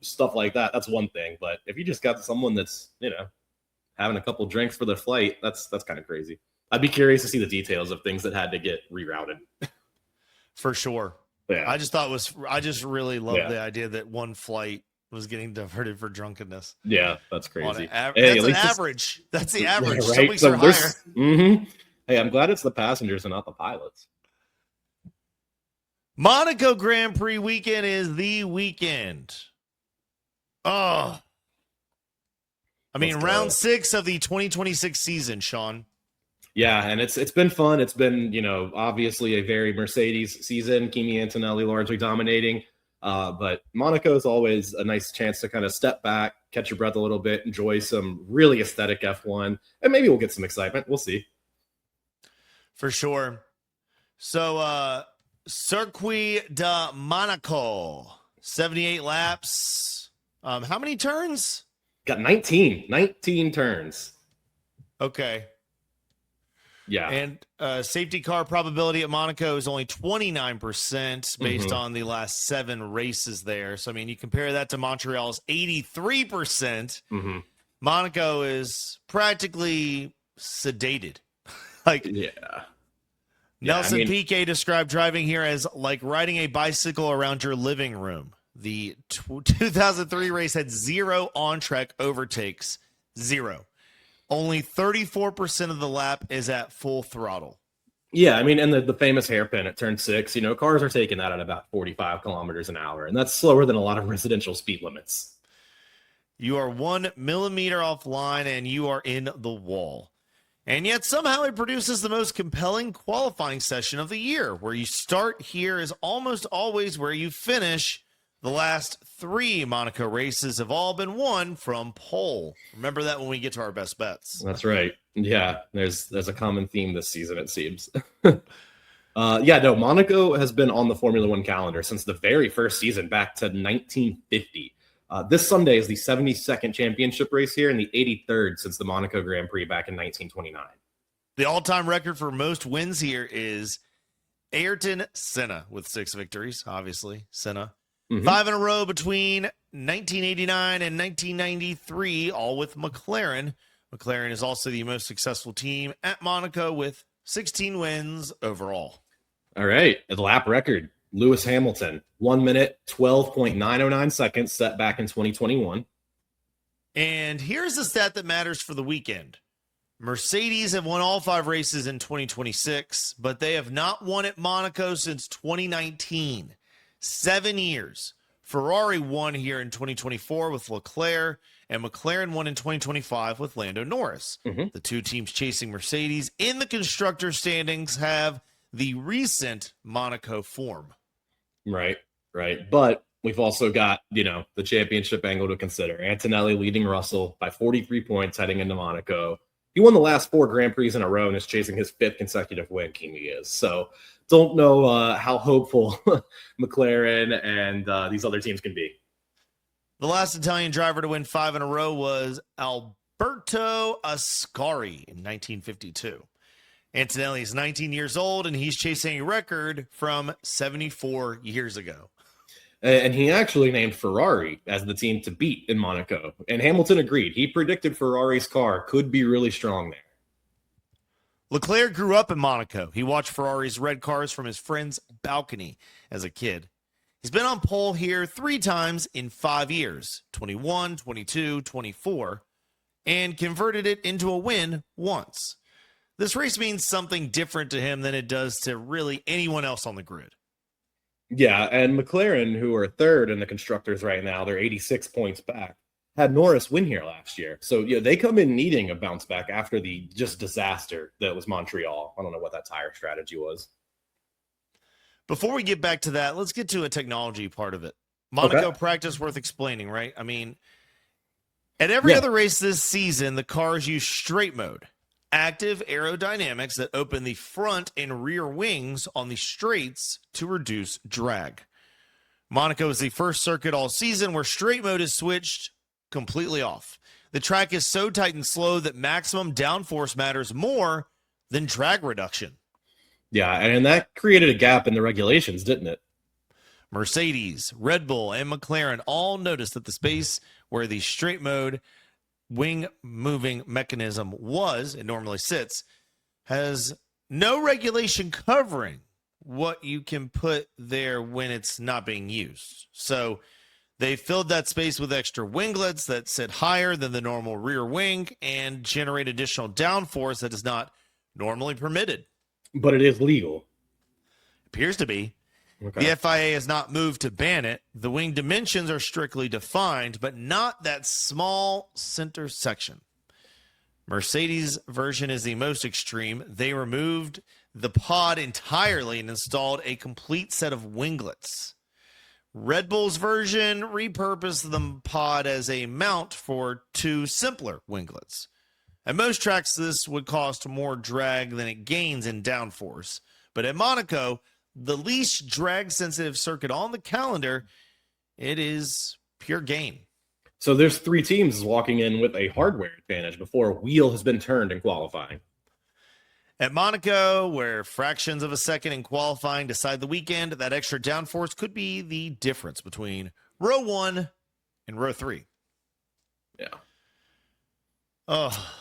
stuff like that, that's one thing. But if you just got someone that's, having a couple drinks for their flight, that's kind of crazy. I'd be curious to see the details of things that had to get rerouted. For sure. Yeah. I just really love the idea that one flight was getting diverted for drunkenness. Yeah, that's crazy. That's the average. That's the average. Yeah, right? Some weeks are higher. Mm-hmm. Hey, I'm glad it's the passengers and not the pilots. Monaco Grand Prix weekend is the weekend. Oh. I mean, round 6 of the 2026 season, Sean. Yeah, and it's been fun. It's been, obviously a very Mercedes season. Kimi Antonelli largely dominating. But Monaco is always a nice chance to kind of step back, catch your breath a little bit, enjoy some really aesthetic F1, and maybe we'll get some excitement. We'll see. For sure. So, Circuit de Monaco, 78 laps. How many turns? Got 19 turns. Okay. Yeah. And safety car probability at Monaco is only 29% based on the last 7 races there. So, I mean, you compare that to Montreal's 83%. Monaco is practically sedated. Nelson Piquet described driving here as like riding a bicycle around your living room. The 2003 race had 0 on-track overtakes. 0. Only 34% of the lap is at full throttle. Yeah, I mean, and the famous hairpin at turn 6, cars are taking that at about 45 kilometers an hour, and that's slower than a lot of residential speed limits. You are 1 millimeter offline, and you are in the wall. And yet somehow it produces the most compelling qualifying session of the year. Where you start here is almost always where you finish. The last 3 Monaco races have all been won from pole. Remember that when we get to our best bets. That's right. Yeah, there's a common theme this season, it seems. Monaco has been on the Formula One calendar since the very first season back to 1950. This Sunday is the 72nd championship race here and the 83rd since the Monaco Grand Prix back in 1929. The all-time record for most wins here is Ayrton Senna with 6 victories, obviously, Senna. 5 in a row between 1989 and 1993, all with McLaren. McLaren is also the most successful team at Monaco with 16 wins overall. All right, the lap record. Lewis Hamilton, 1 minute, 12.909 seconds, set back in 2021. And here's the stat that matters for the weekend. Mercedes have won all 5 races in 2026, but they have not won at Monaco since 2019. 7 years. Ferrari won here in 2024 with Leclerc, and McLaren won in 2025 with Lando Norris. The 2 teams chasing Mercedes in the constructor standings have the recent Monaco form. Right. But we've also got, the championship angle to consider. Antonelli leading Russell by 43 points heading into Monaco. He won the last 4 Grand Prix in a row and is chasing his 5th consecutive win, Kimi is. So don't know how hopeful McLaren and these other teams can be. The last Italian driver to win 5 in a row was Alberto Ascari in 1952. Antonelli is 19 years old, and he's chasing a record from 74 years ago. And he actually named Ferrari as the team to beat in Monaco. And Hamilton agreed. He predicted Ferrari's car could be really strong there. Leclerc grew up in Monaco. He watched Ferrari's red cars from his friend's balcony as a kid. He's been on pole here 3 times in 5 years, 21, 22, 24, and converted it into a win once. This race means something different to him than it does to really anyone else on the grid. Yeah, and McLaren, who are 3rd in the constructors right now, they're 86 points back, had Norris win here last year. So, they come in needing a bounce back after the just disaster that was Montreal. I don't know what that tire strategy was. Before we get back to that, let's get to a technology part of it. Monaco practice worth explaining, right? I mean, at every other race this season, the cars use straight mode. Active aerodynamics that open the front and rear wings on the straights to reduce drag. Monaco is the first circuit all season where straight mode is switched completely off. The track is so tight and slow that maximum downforce matters more than drag reduction. Yeah, and that created a gap in the regulations, didn't it? Mercedes, Red Bull, and McLaren all noticed that the space where the straight mode wing moving mechanism it normally sits, has no regulation covering what you can put there when it's not being used. So they filled that space with extra winglets that sit higher than the normal rear wing and generate additional downforce that is not normally permitted. But it is legal. Appears to be. Okay. The FIA has not moved to ban it. The wing dimensions are strictly defined, but not that small center section. Mercedes' version is the most extreme. They removed the pod entirely and installed a complete set of winglets. Red Bull's version repurposed the pod as a mount for 2 simpler winglets. At most tracks, this would cost more drag than it gains in downforce. But at Monaco, the least drag-sensitive circuit on the calendar, it is pure gain. So there's 3 teams walking in with a hardware advantage before a wheel has been turned in qualifying. At Monaco, where fractions of a second in qualifying decide the weekend, that extra downforce could be the difference between row 1 and row 3. Yeah. Oh.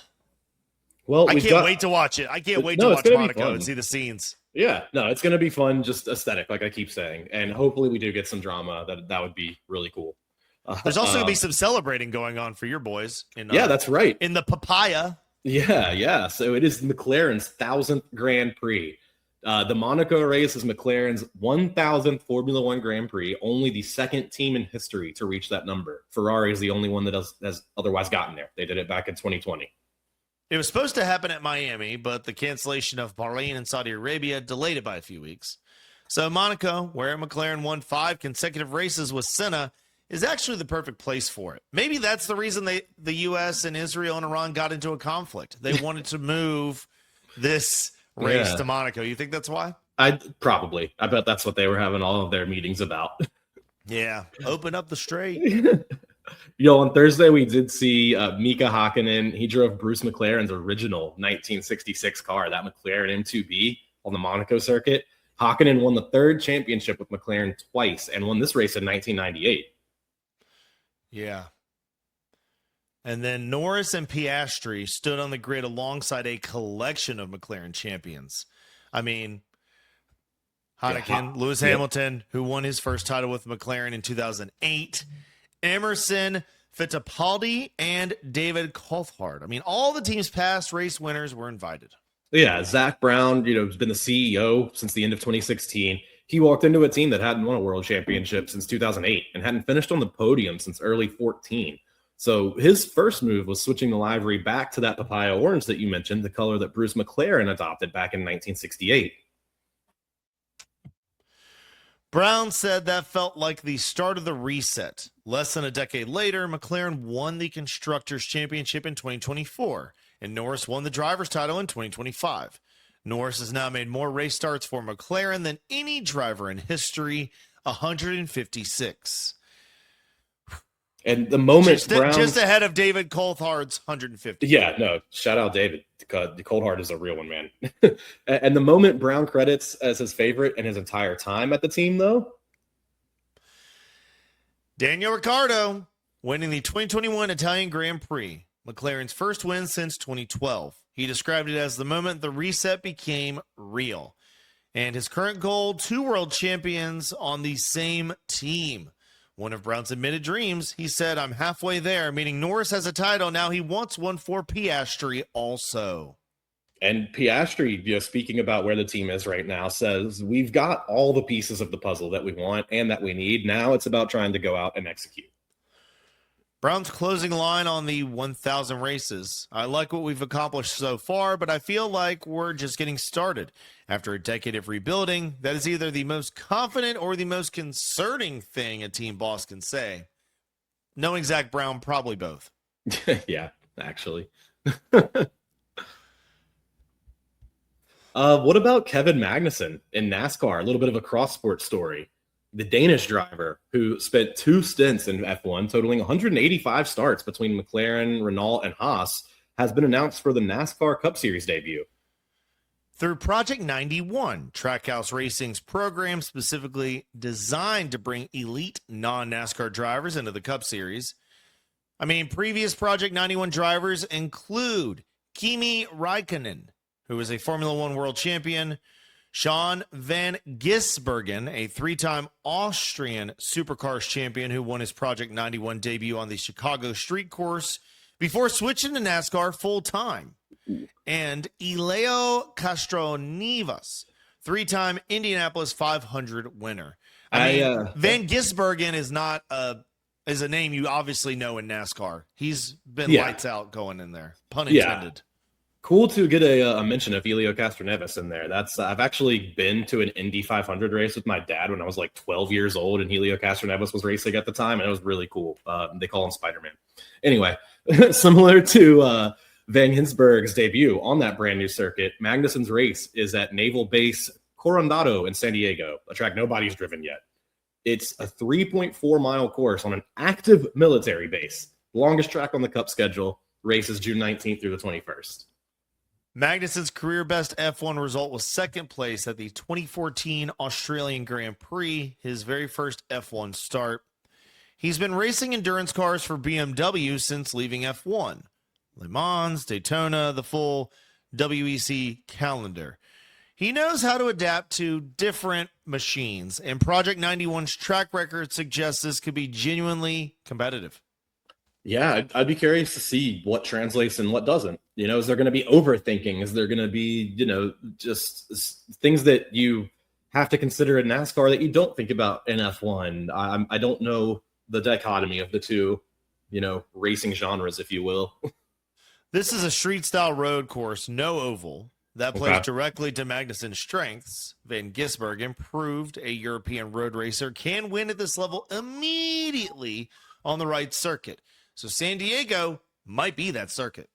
Well, I can't wait to watch it. I can't wait to watch Monaco and see the scenes. Yeah, no, it's going to be fun, just aesthetic, like I keep saying. And hopefully we do get some drama. That would be really cool. There's also going to be some celebrating going on for your boys. Yeah, that's right. In the papaya. Yeah. So it is McLaren's 1,000th Grand Prix. The Monaco race is McLaren's 1,000th Formula One Grand Prix, only the second team in history to reach that number. Ferrari is the only one that has otherwise gotten there. They did it back in 2020. It was supposed to happen at Miami, but the cancellation of Bahrain and Saudi Arabia delayed it by a few weeks. So Monaco, where McLaren won 5 consecutive races with Senna, is actually the perfect place for it. Maybe that's the reason the U.S. and Israel and Iran got into a conflict. They wanted to move this race to Monaco. You think that's why? I bet that's what they were having all of their meetings about. Yeah, open up the straight. On Thursday, we did see Mika Hakkinen. He drove Bruce McLaren's original 1966 car, that McLaren M2B on the Monaco circuit. Hakkinen won the 3rd championship with McLaren twice and won this race in 1998. Yeah. And then Norris and Piastri stood on the grid alongside a collection of McLaren champions. I mean, Hakkinen, Lewis Hamilton, who won his first title with McLaren in 2008, Emerson Fittipaldi, and David Coulthard. I mean, all the team's past race winners were invited. Yeah, Zach Brown, has been the CEO since the end of 2016. He walked into a team that hadn't won a world championship since 2008 and hadn't finished on the podium since early 2014. So his first move was switching the livery back to that papaya orange that you mentioned, the color that Bruce McLaren adopted back in 1968. Brown said that felt like the start of the reset. Less than a decade later, McLaren won the Constructors' Championship in 2024, and Norris won the Drivers' title in 2025. Norris has now made more race starts for McLaren than any driver in history, 156. And the moment just ahead of David Coulthard's 150. Yeah, no, shout out David. Coulthard is a real one, man. And the moment Brown credits as his favorite in his entire time at the team, though, Daniel Ricciardo winning the 2021 Italian Grand Prix, McLaren's first win since 2012. He described it as the moment the reset became real. And his current goal, 2 world champions on the same team. One of Brown's admitted dreams, he said, "I'm halfway there," meaning Norris has a title. Now he wants one for Piastri also. And Piastri, speaking about where the team is right now, says, we've got all the pieces of the puzzle that we want and that we need. Now it's about trying to go out and execute. Brown's closing line on the 1,000 races. "I like what we've accomplished so far, but I feel like we're just getting started. After a decade of rebuilding, that is either the most confident or the most concerning thing a team boss can say." Knowing Zach Brown, probably both. Yeah, actually. What about Kevin Magnussen in NASCAR? A little bit of a cross-sport story. The Danish driver who spent 2 stints in F1, totaling 185 starts between McLaren, Renault, and Haas, has been announced for the NASCAR Cup Series debut. Through Project 91, Trackhouse Racing's program specifically designed to bring elite non-NASCAR drivers into the Cup Series. I mean, previous Project 91 drivers include Kimi Räikkönen, who is a Formula One world champion, Sean van Gisbergen, a three-time Austrian supercars champion who won his Project 91 debut on the Chicago street course before switching to NASCAR full-time, and Elio Castroneves, three-time Indianapolis 500 winner. Van Gisbergen is not is a name you obviously know in NASCAR. He's been lights out going in there, pun intended. Cool to get a mention of Elio Castroneves in there. That's I've actually been to an Indy 500 race with my dad when I was like 12 years old, and Elio Castroneves was racing at the time, and it was really cool. They call him Spider-Man. Anyway, similar to Van Gisbergen's debut on that brand new circuit, Magnussen's race is at Naval Base Coronado in San Diego, a track nobody's driven yet. It's a 3.4-mile course on an active military base. Longest track on the Cup schedule. Races June 19th through the 21st. Magnussen's career best F1 result was second place at the 2014 Australian Grand Prix, his very first F1 start. He's been racing endurance cars for BMW since leaving F1. Le Mans, Daytona, the full WEC calendar. He knows how to adapt to different machines, and Project 91's track record suggests this could be genuinely competitive. Yeah, I'd be curious to see what translates and what doesn't. You know, is there going to be overthinking? Is there going to be, just things that you have to consider in NASCAR that you don't think about in F1? I don't know the dichotomy of the two, racing genres, if you will. This is a street-style road course, no oval, that plays directly to Magnussen's strengths. Van Gisbergen proved a European road racer can win at this level immediately on the right circuit. So San Diego might be that circuit.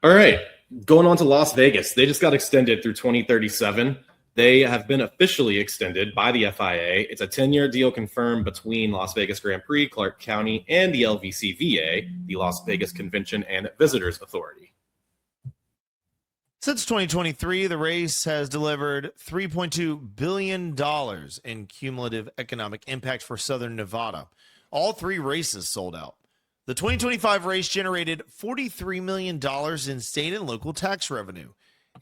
All right, going on to Las Vegas. They just got extended through 2037. They have been officially extended by the FIA. It's a 10-year deal confirmed between Las Vegas Grand Prix, Clark County, and the LVCVA, the Las Vegas Convention and Visitors Authority. Since 2023, the race has delivered $3.2 billion in cumulative economic impact for Southern Nevada. All three races sold out. The 2025 race generated $43 million in state and local tax revenue,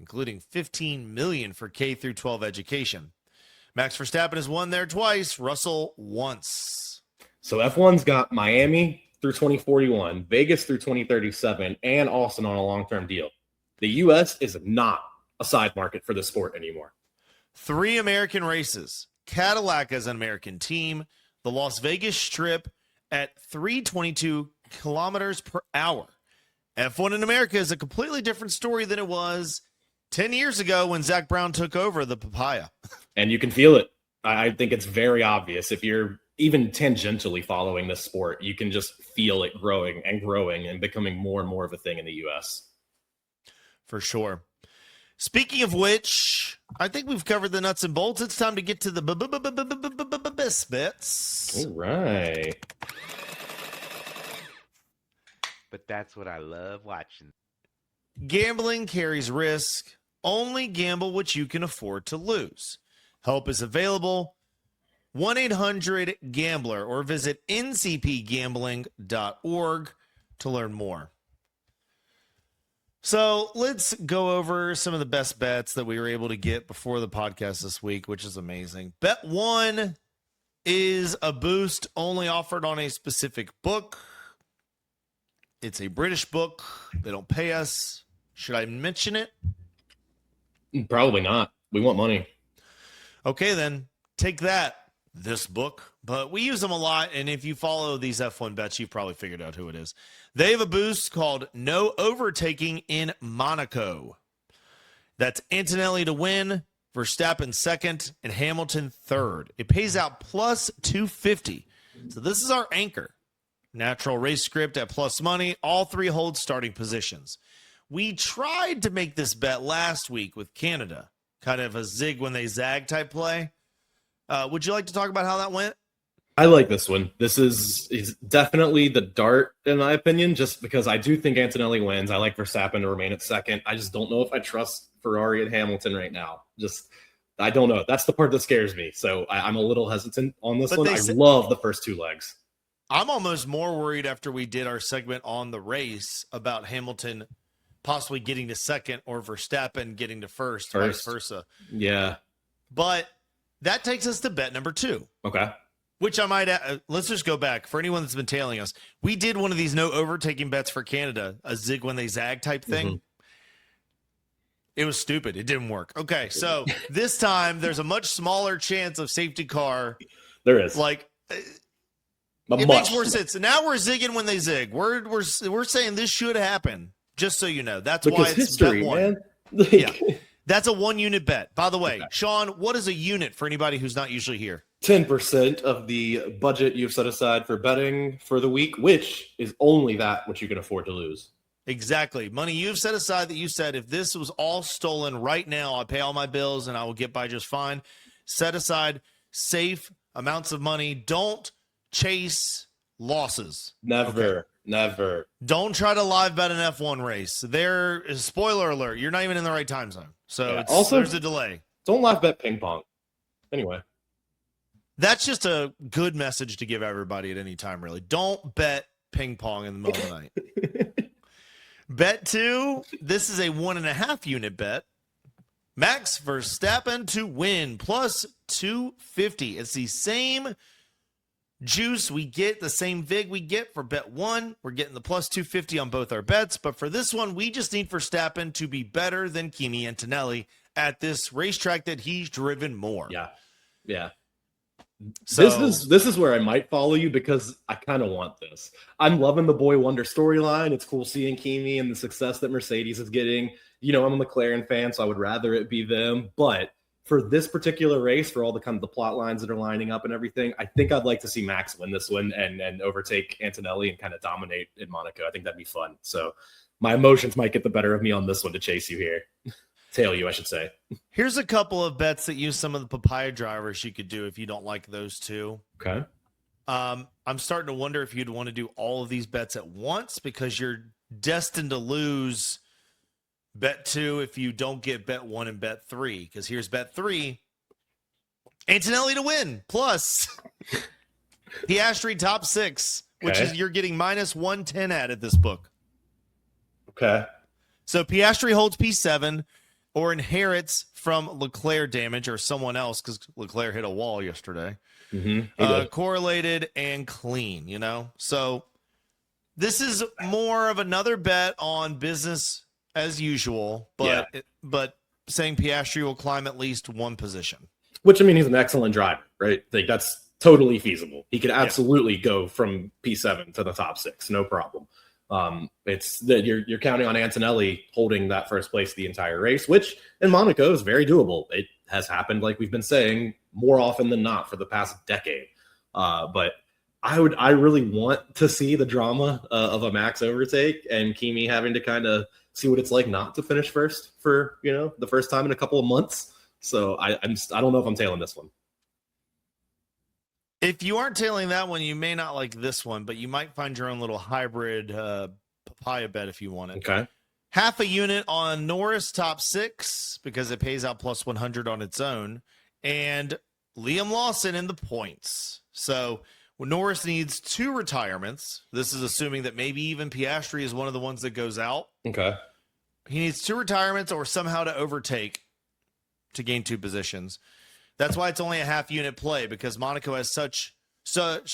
including $15 million for K through 12 education. Max Verstappen has won there twice, Russell once. So F1's got Miami through 2041, Vegas through 2037, and Austin on a long-term deal. The U.S. is not a side market for the sport anymore. 3 American races. Cadillac as an American team. The Las Vegas Strip at 322 kilometers per hour. F1 in America is a completely different story than it was 10 years ago when Zach Brown took over the papaya. And you can feel it. I think it's very obvious. If you're even tangentially following this sport, you can just feel it growing and becoming more and more of a thing in the U.S. For sure. Speaking of which, I think we've covered the nuts and bolts. It's time to get to the best bets. All right. But that's what I love watching. Gambling carries risk. Only gamble what you can afford to lose. Help is available. 1-800-GAMBLER or visit ncpgambling.org to learn more. So let's go over some of the best bets that we were able to get before the podcast this week, which is amazing. Bet 1 is a boost only offered on a specific book. It's a British book. They don't pay us. Should I mention it? Probably not. We want money. Okay, then take that, this book. But we use them a lot, and if you follow these F1 bets, you've probably figured out who it is. They have a boost called No Overtaking in Monaco. That's Antonelli to win, Verstappen second, and Hamilton third. It pays out plus 250. So this is our anchor. Natural race script at plus money. All 3 hold starting positions. We tried to make this bet last week with Canada. Kind of a zig when they zag type play. Would you like to talk about how that went? I like this one. This is definitely the dart, in my opinion, just because I do think Antonelli wins. I like Verstappen to remain at second. I just don't know if I trust Ferrari and Hamilton right now. I don't know. That's the part that scares me. So I'm a little hesitant on this one. I love the first two legs. I'm almost more worried after we did our segment on the race about Hamilton possibly getting to second or Verstappen getting to first, vice versa. Yeah. But that takes us to bet number 2. Okay. Which I might let's just go back. For anyone that's been tailing us, we did one of these no overtaking bets for Canada, a zig when they zag type thing. Mm-hmm. It was stupid. It didn't work. Okay, so this time there's a much smaller chance of safety car. There is. Like it makes more sense. Now we're zigging when they zig. We're saying this should happen. Just so you know, that's because why it's history, bet 1. Man. Yeah, that's a 1 unit bet. By the way, okay. Sean, what is a unit for anybody who's not usually here? 10% of the budget you've set aside for betting for the week, which is only that which you can afford to lose. Exactly. Money you've set aside that you said, if this was all stolen right now, I pay all my bills and I will get by just fine. Set aside safe amounts of money. Don't chase losses. Never. Don't try to live bet an F1 race. There is spoiler alert. You're not even in the right time zone. So also, there's a delay. Don't live bet ping pong. Anyway. That's just a good message to give everybody at any time, really. Don't bet ping pong in the middle of the night. Bet 2, this is a 1.5 unit bet. Max Verstappen to win, plus 250. It's the same juice we get, the same vig we get for bet 1. We're getting the plus 250 on both our bets. But for this one, we just need Verstappen to be better than Kimi Antonelli at this racetrack that he's driven more. Yeah. So, this is where I might follow you because I kind of want this. I'm loving the Boy Wonder storyline. It's cool seeing Kimi and the success that Mercedes is getting. You know, I'm a McLaren fan, so I would rather it be them. But for this particular race, for all the kind of the plot lines that are lining up and everything, I think I'd like to see Max win this one and overtake Antonelli and kind of dominate in Monaco. I think that'd be fun. So my emotions might get the better of me on this one to chase you here. Tail you, I should say. Here's a couple of bets that use some of the papaya drivers you could do if you don't like those two. Okay. I'm starting to wonder if you'd want to do all of these bets at once because you're destined to lose bet 2 if you don't get bet 1 and bet 3. Because here's bet 3. Antonelli to win, plus Piastri top 6, which is you're getting minus 110 at this book. Okay. So Piastri holds P7 or inherits from Leclerc damage or someone else because Leclerc hit a wall yesterday. Mm-hmm. Correlated and clean, you know? So this is more of another bet on business as usual, but saying Piastri will climb at least 1 position. Which, I mean, he's an excellent driver, right? Like, that's totally feasible. He could absolutely go from P7 to the top 6, no problem. It's that you're counting on Antonelli holding that first place the entire race, which in Monaco is very doable. It has happened, like we've been saying, more often than not for the past decade. But I really want to see the drama of a Max overtake and Kimi having to kind of see what it's like not to finish first for, you know, the first time in a couple of months. So I don't know if I'm tailing this one. If you aren't tailing that one, you may not like this one, but you might find your own little hybrid papaya bet if you want it. Okay. Half a unit on Norris top 6 because it pays out plus 100 on its own, and Liam Lawson in the points. So Norris needs 2 retirements. This is assuming that maybe even Piastri is one of the ones that goes out. Okay. He needs 2 retirements or somehow to overtake to gain 2 positions. That's why it's only a half unit play because Monaco has such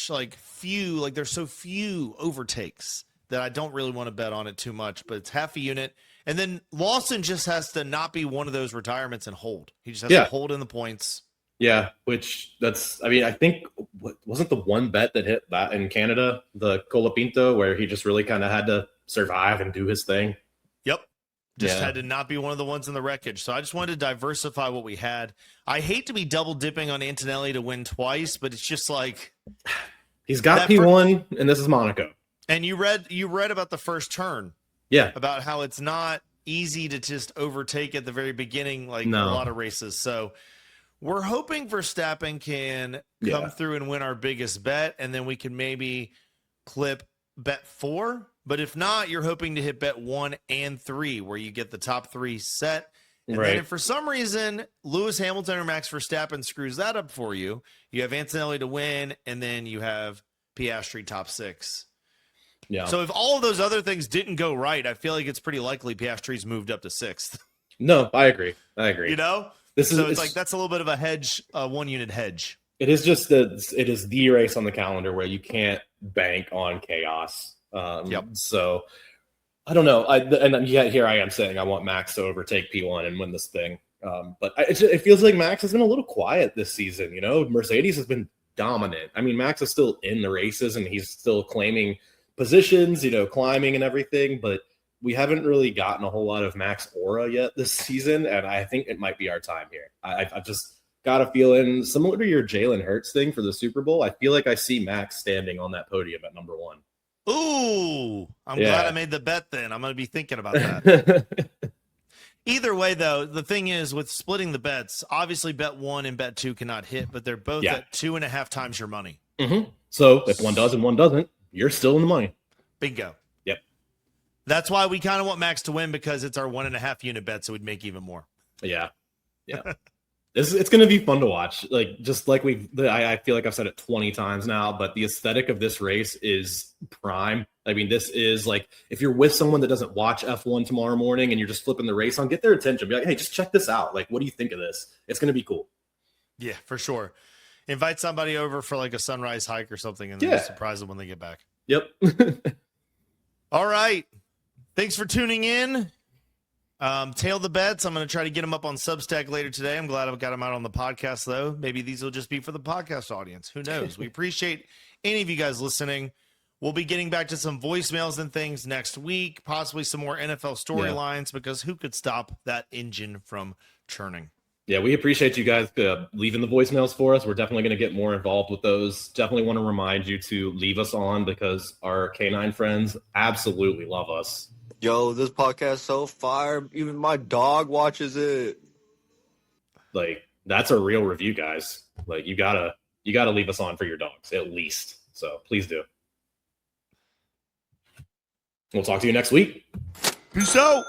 like few, like there's so few overtakes that I don't really want to bet on it too much, but it's half a unit. And then Lawson just has to not be one of those retirements and hold. He just has to hold in the points. Yeah, which I think wasn't the one bet that hit that in Canada, the Colapinto, where he just really kind of had to survive and do his thing. Yep. Just had to not be one of the ones in the wreckage. So I just wanted to diversify what we had. I hate to be double dipping on Antonelli to win twice, but it's just like he's got P1 and this is Monaco. And you read about the first turn. Yeah. About how it's not easy to just overtake at the very beginning, like a lot of races. So We're hoping Verstappen can come through and win our biggest bet, and then we can maybe clip bet 4. But if not, you're hoping to hit bet 1 and 3, where you get the top 3 set. And then if for some reason Lewis Hamilton or Max Verstappen screws that up for you, you have Antonelli to win, and then you have Piastri top 6. Yeah. So if all of those other things didn't go right, I feel like it's pretty likely Piastri's moved up to 6th. No, I agree. You know? It's like that's a little bit of a hedge, a 1-unit hedge. It is just it is the race on the calendar where you can't bank on chaos. So I don't know. And yet here I am saying I want Max to overtake P1 and win this thing. But it feels like Max has been a little quiet this season. You know, Mercedes has been dominant. I mean, Max is still in the races and he's still claiming positions, you know, climbing and everything. But we haven't really gotten a whole lot of Max aura yet this season. And I think it might be our time here. I've just got a feeling similar to your Jalen Hurts thing for the Super Bowl. I feel like I see Max standing on that podium at number 1. Ooh, I'm glad I made the bet then. I'm going to be thinking about that. Either way, though, the thing is with splitting the bets, obviously bet 1 and bet 2 cannot hit, but they're both at 2.5 times your money. Mm-hmm. So if one does and one doesn't, you're still in the money. Bingo. Yep. That's why we kind of want Max to win, because it's our 1.5 unit bet, so we'd make even more. Yeah. It's going to be fun to watch. Like, just like I feel like I've said it 20 times now, but the aesthetic of this race is prime. I mean, this is like, if you're with someone that doesn't watch F1 tomorrow morning and you're just flipping the race on, get their attention. Be like, hey, just check this out. Like, what do you think of this? It's going to be cool. Yeah, for sure. Invite somebody over for like a sunrise hike or something and then surprise them when they get back. Yep. All right. Thanks for tuning in. Tail the bets. I'm going to try to get them up on Substack later today. I'm glad I've got them out on the podcast, though. Maybe these will just be for the podcast audience. Who knows? We appreciate any of you guys listening. We'll be getting back to some voicemails and things next week, possibly some more NFL storylines, because who could stop that engine from churning? Yeah, we appreciate you guys leaving the voicemails for us. We're definitely going to get more involved with those. Definitely want to remind you to leave us on, because our canine friends absolutely love us. Yo, this podcast is so fire. Even my dog watches it. Like, that's a real review, guys. Like, you gotta leave us on for your dogs, at least. So please do. We'll talk to you next week. Peace out.